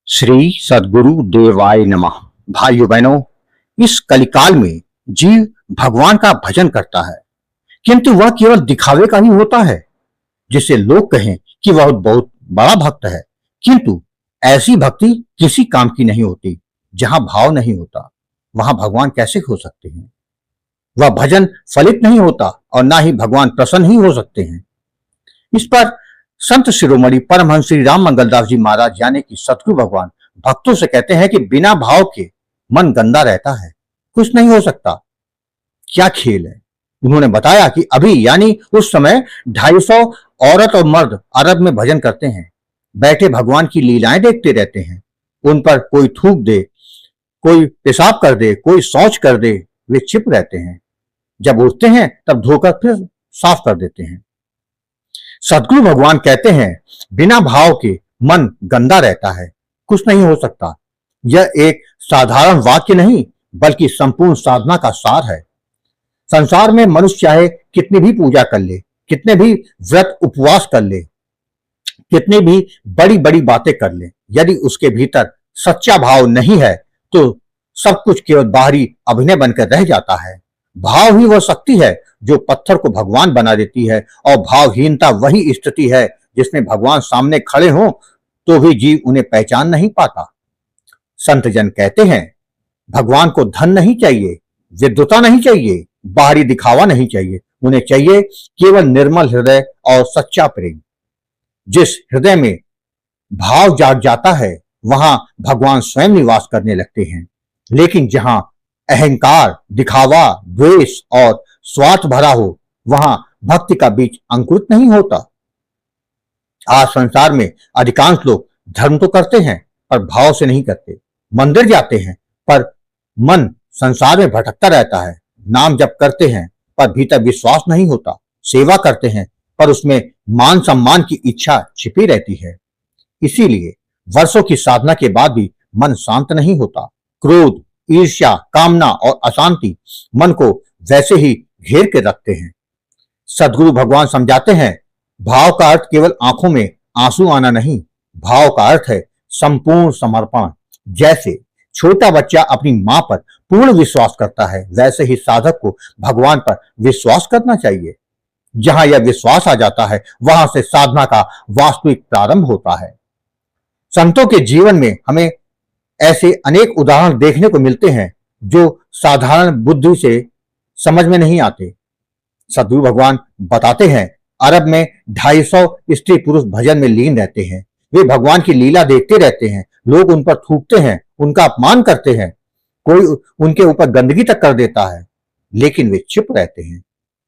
श्री सद्गुरु देवाय नमः। भाइयों बहनों, इस कलिकाल में जीव भगवान का भजन करता है, किंतु वह केवल दिखावे का ही होता है, जिससे लोग कहें कि वह बहुत बड़ा भक्त है। किंतु ऐसी भक्ति किसी काम की नहीं होती। जहां भाव नहीं होता वहां भगवान कैसे हो सकते हैं। वह भजन फलित नहीं होता और ना ही भगवान प्रसन्न ही हो सकते हैं। इस पर संत शिरोमणि परमहंस श्री राम मंगलदास जी महाराज यानी कि सतगुरु भगवान भक्तों से कहते हैं कि बिना भाव के मन गंदा रहता है, कुछ नहीं हो सकता। क्या खेल है। उन्होंने बताया कि अभी यानी उस समय 250 औरत और मर्द अरब में भजन करते हैं, बैठे भगवान की लीलाएं देखते रहते हैं। उन पर कोई थूक दे, कोई पेशाब कर दे, कोई शौच कर दे, वे चिप रहते हैं। जब उठते हैं तब धोकर फिर साफ कर देते हैं। सदगुरु भगवान कहते हैं बिना भाव के मन गंदा रहता है, कुछ नहीं हो सकता। यह एक साधारण वाक्य नहीं बल्कि संपूर्ण साधना का सार है। संसार में मनुष्य चाहे कितनी भी पूजा कर ले, कितने भी व्रत उपवास कर ले, कितनी भी बड़ी बड़ी बातें कर ले, यदि उसके भीतर सच्चा भाव नहीं है तो सब कुछ केवल बाहरी अभिनय बनकर रह जाता है। भाव ही वह शक्ति है जो पत्थर को भगवान बना देती है, और भावहीनता वही स्थिति है जिसमें भगवान सामने खड़े हों तो भी जीव उन्हें पहचान नहीं पाता। संत जन कहते हैं भगवान को धन नहीं चाहिए, विद्वता नहीं चाहिए, बाहरी दिखावा नहीं चाहिए। उन्हें चाहिए केवल निर्मल हृदय और सच्चा प्रेम। जिस हृदय में भाव जाग जाता है वहां भगवान स्वयं निवास करने लगते हैं। लेकिन जहां अहंकार, दिखावा, द्वेष और स्वार्थ भरा हो वहां भक्ति का बीज अंकुरित नहीं होता। आज संसार में अधिकांश लोग धर्म तो करते हैं पर भाव से नहीं करते। मंदिर जाते हैं पर मन संसार में भटकता रहता है। नाम जप करते हैं पर भीतर विश्वास नहीं होता। सेवा करते हैं पर उसमें मान सम्मान की इच्छा छिपी रहती है। इसीलिए वर्षों की साधना के बाद भी मन शांत नहीं होता। क्रोध, ईर्ष्या, कामना और अशांति मन को वैसे ही घेर के रखते हैं। सदगुरु भगवान समझाते हैं भाव का अर्थ केवल आंखों में आंसू आना नहीं, भाव का अर्थ है संपूर्ण समर्पण। जैसे छोटा बच्चा अपनी मां पर पूर्ण विश्वास करता है, वैसे ही साधक को भगवान पर विश्वास करना चाहिए। जहां यह विश्वास आ जाता है वहां से साधना का वास्तविक प्रारंभ होता है। संतों के जीवन में हमें ऐसे अनेक उदाहरण देखने को मिलते हैं जो साधारण बुद्धि से समझ में नहीं आते। सदगुरु भगवान बताते हैं अरब में 250 स्त्री पुरुष भजन में लीन रहते हैं। वे भगवान की लीला देखते रहते हैं। लोग उन पर थूकते हैं, उनका अपमान करते हैं, कोई उनके ऊपर गंदगी तक कर देता है, लेकिन वे चुप रहते हैं।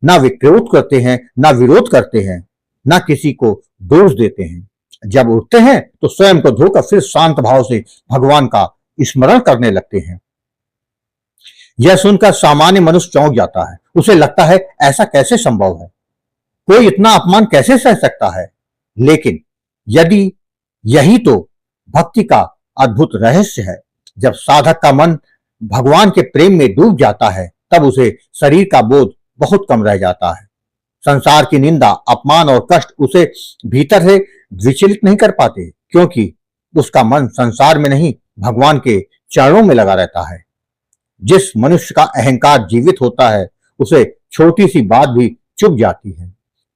ना वे क्रोध करते हैं, ना विरोध करते हैं, ना किसी को दोष देते हैं। जब उठते हैं तो स्वयं को धोकर फिर शांत भाव से भगवान का स्मरण करने लगते हैं। यह सुनकर सामान्य मनुष्य चौंक जाता है। उसे लगता है ऐसा कैसे संभव है, कोई इतना अपमान कैसे सह सकता है। लेकिन यदि यही तो भक्ति का अद्भुत रहस्य है। जब साधक का मन भगवान के प्रेम में डूब जाता है तब उसे शरीर का बोध बहुत कम रह जाता है। संसार की निंदा, अपमान और कष्ट उसे भीतर से विचलित नहीं कर पाते, क्योंकि उसका मन संसार में नहीं भगवान के चरणों में लगा रहता है। जिस मनुष्य का अहंकार जीवित होता है उसे छोटी सी बात भी चुभ जाती है।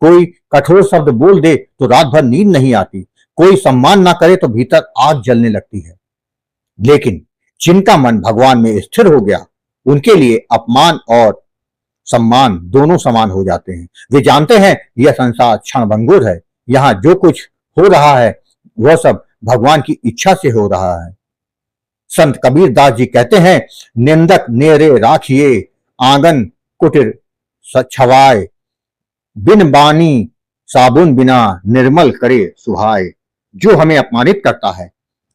कोई कठोर शब्द बोल दे तो रात भर नींद नहीं आती, कोई सम्मान ना करे तो भीतर आग जलने लगती है। लेकिन जिनका मन भगवान में स्थिर हो गया उनके लिए अपमान और सम्मान दोनों समान हो जाते हैं। वे जानते हैं यह संसार क्षणभंगुर है, यहाँ जो कुछ हो रहा है वह सब भगवान की इच्छा से हो रहा है। संत कबीर दास जी कहते हैं निंदक नेरे राखिए, आंगन कुटिर छवाए, बिन बानी साबुन बिना निर्मल करे सुहाए। जो हमें अपमानित करता है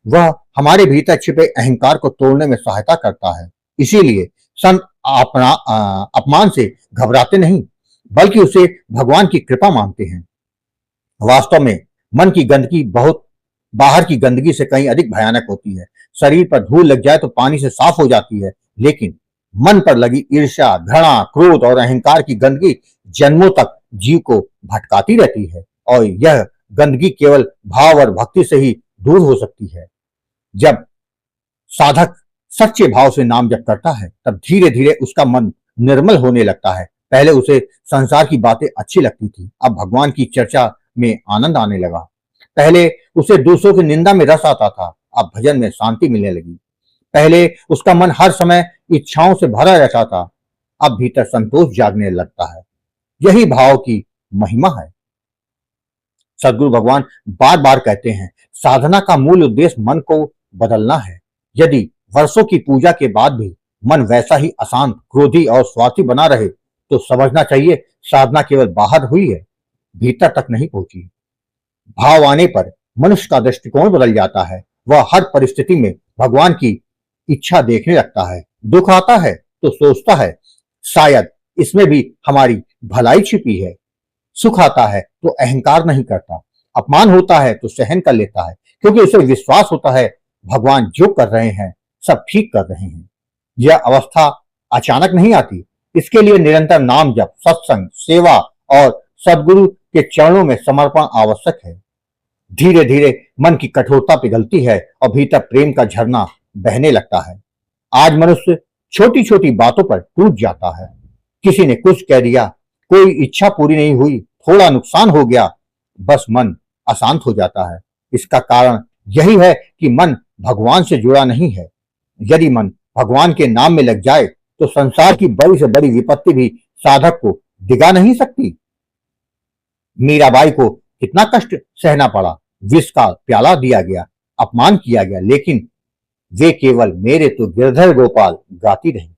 वह हमारे भीतर छिपे अहंकार को तोड़ने में सहायता करता है। इसीलिए संत अपमान से घबराते नहीं बल्कि उसे भगवान की कृपा मानते हैं। वास्तव में मन की गंदगी बहुत बाहर की गंदगी से कहीं अधिक भयानक होती है। शरीर पर धूल लग जाए तो पानी से साफ हो जाती है, लेकिन मन पर लगी ईर्ष्या, घृणा, क्रोध और अहंकार की गंदगी जन्मों तक जीव को भटकाती रहती है। और यह गंदगी केवल भाव और भक्ति से ही दूर हो सकती है। जब साधक सच्चे भाव से नाम जप करता है तब धीरे धीरे उसका मन निर्मल होने लगता है। पहले उसे संसार की बातें अच्छी लगती थी, अब भगवान की चर्चा में आनंद आने लगा। पहले उसे दूसरों की निंदा में रस आता था, अब भजन में शांति मिलने लगी। पहले उसका मन हर समय इच्छाओं से भरा रहता था, अब भीतर संतोष जागने लगता है। यही भाव की महिमा है। सदगुरु भगवान बार बार कहते हैं, साधना का मूल उद्देश्य मन को बदलना है। यदि वर्षों की पूजा के बाद भी मन वैसा ही अशांत, क्रोधी और स्वार्थी बना रहे तो समझना चाहिए साधना केवल बाहर हुई है, भीतर तक नहीं पहुंची। भाव आने पर मनुष्य का दृष्टिकोण बदल जाता है। वह हर परिस्थिति में भगवान की इच्छा देखने लगता है। दुख आता है तो सोचता है शायद इसमें भी हमारी भलाई छिपी है। सुख आता है तो अहंकार नहीं करता। अपमान होता है तो सहन कर लेता है, क्योंकि उसे विश्वास होता है भगवान जो कर रहे हैं सब ठीक कर रहे हैं। यह अवस्था अचानक नहीं आती। इसके लिए निरंतर नाम जप, सत्संग, सेवा और सदगुरु के चरणों में समर्पण आवश्यक है। धीरे धीरे मन की कठोरता पिघलती है और भीतर प्रेम का झरना बहने लगता है। आज मनुष्य छोटी छोटी बातों पर टूट जाता है। किसी ने कुछ कह दिया, कोई इच्छा पूरी नहीं हुई, थोड़ा नुकसान हो गया, बस मन अशांत हो जाता है। इसका कारण यही है कि मन भगवान से जुड़ा नहीं है। यदि मन भगवान के नाम में लग जाए तो संसार की बड़ी से बड़ी विपत्ति भी साधक को डिगा नहीं सकती। मीराबाई को कितना कष्ट सहना पड़ा, विष का प्याला दिया गया, अपमान किया गया, लेकिन वे केवल मेरे तो गिरधर गोपाल गाती रही।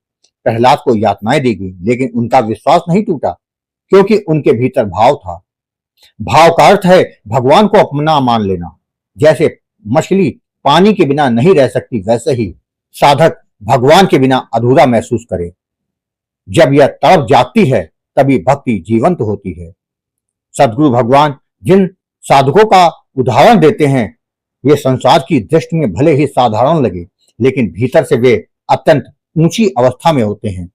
प्रहलाद को यातनाएं दी गई, लेकिन उनका विश्वास नहीं टूटा, क्योंकि उनके भीतर भाव था। भाव का अर्थ है भगवान को अपना मान लेना। जैसे मछली पानी के बिना नहीं रह सकती, वैसे ही साधक भगवान के बिना अधूरा महसूस करे। जब यह तड़प जागती है तभी भक्ति जीवंत होती है। सदगुरु भगवान जिन साधकों का उदाहरण देते हैं वे संसार की दृष्टि में भले ही साधारण लगे, लेकिन भीतर से वे अत्यंत ऊंची अवस्था में होते हैं।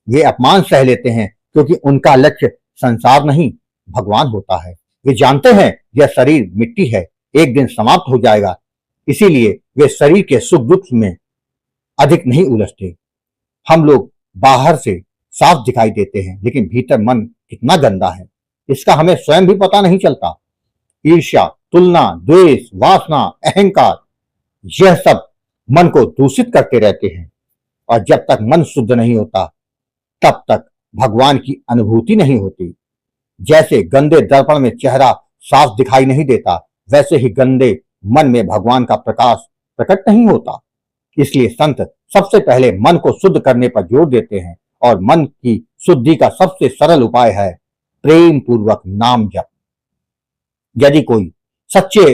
वे अपमान सह लेते हैं क्योंकि उनका लक्ष्य संसार नहीं भगवान होता है। वे जानते हैं यह शरीर मिट्टी है, एक दिन समाप्त हो जाएगा, इसीलिए वे शरीर के सुख दुख में अधिक नहीं उलझते। हम लोग बाहर से साफ दिखाई देते हैं, लेकिन भीतर मन कितना गंदा है इसका हमें स्वयं भी पता नहीं चलता। ईर्ष्या, तुलना, द्वेष, वासना, अहंकार, यह सब मन को दूषित करते रहते हैं, और जब तक मन शुद्ध नहीं होता तब तक भगवान की अनुभूति नहीं होती। जैसे गंदे दर्पण में चेहरा साफ दिखाई नहीं देता, वैसे ही गंदे मन में भगवान का प्रकाश प्रकट नहीं होता। इसलिए संत सबसे पहले मन को शुद्ध करने पर जोर देते हैं, और मन की शुद्धि का सबसे सरल उपाय है प्रेम पूर्वक नाम जप। यदि कोई सच्चे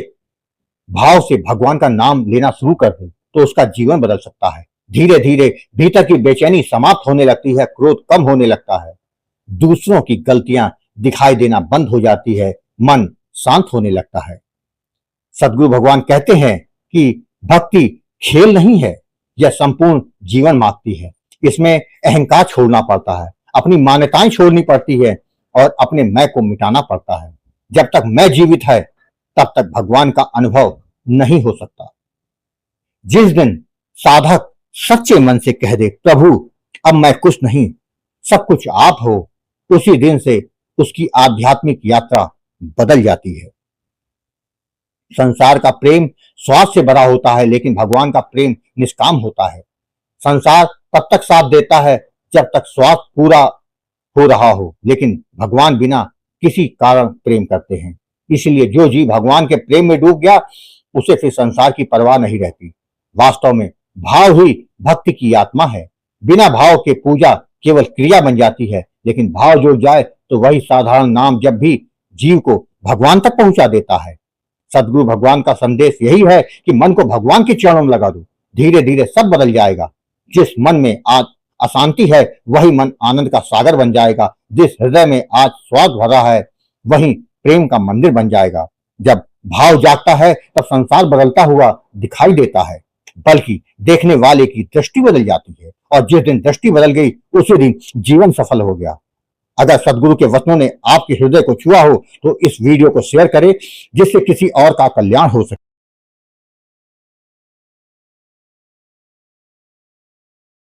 भाव से भगवान का नाम लेना शुरू कर दे तो उसका जीवन बदल सकता है। धीरे धीरे भीतर की बेचैनी समाप्त होने लगती है, क्रोध कम होने लगता है, दूसरों की गलतियां दिखाई देना बंद हो जाती है, मन शांत होने लगता है। सदगुरु भगवान कहते हैं कि भक्ति खेल नहीं है, यह संपूर्ण जीवन मांगती है। इसमें अहंकार छोड़ना पड़ता है, अपनी मान्यताएं छोड़नी पड़ती है और अपने मैं को मिटाना पड़ता है। जब तक मैं जीवित है तब तक भगवान का अनुभव नहीं हो सकता। जिस दिन साधक सच्चे मन से कह दे प्रभु अब मैं कुछ नहीं, सब कुछ आप हो, उसी दिन से उसकी आध्यात्मिक यात्रा बदल जाती है। संसार का प्रेम स्वार्थ से भरा होता है, लेकिन भगवान का प्रेम निष्काम होता है। संसार तब तक साथ देता है जब तक स्वार्थ पूरा हो रहा हो, लेकिन भगवान बिना किसी कारण प्रेम करते हैं। इसलिए जो जीव भगवान के प्रेम में डूब गया उसे फिर संसार की परवाह नहीं रहती। वास्तव में भाव ही भक्ति की आत्मा है। बिना भाव के पूजा केवल क्रिया बन जाती है, लेकिन भाव जुड़ जाए तो वही साधारण नाम जब भी जीव को भगवान तक पहुंचा देता है। सदगुरु भगवान का संदेश यही है कि मन को भगवान के चरणों में लगा दो, धीरे धीरे सब बदल जाएगा। जिस मन में आज अशांति है वही मन आनंद का सागर बन जाएगा। जिस हृदय में आज स्वार्थ भरा है वही प्रेम का मंदिर बन जाएगा। जब भाव जागता है तब संसार बदलता हुआ दिखाई देता है, बल्कि देखने वाले की दृष्टि बदल जाती है, और जिस दिन दृष्टि बदल गई उसी दिन जीवन सफल हो गया। अगर सदगुरु के वचनों ने आपके हृदय को छुआ हो तो इस वीडियो को शेयर करें, जिससे किसी और का कल्याण हो सके।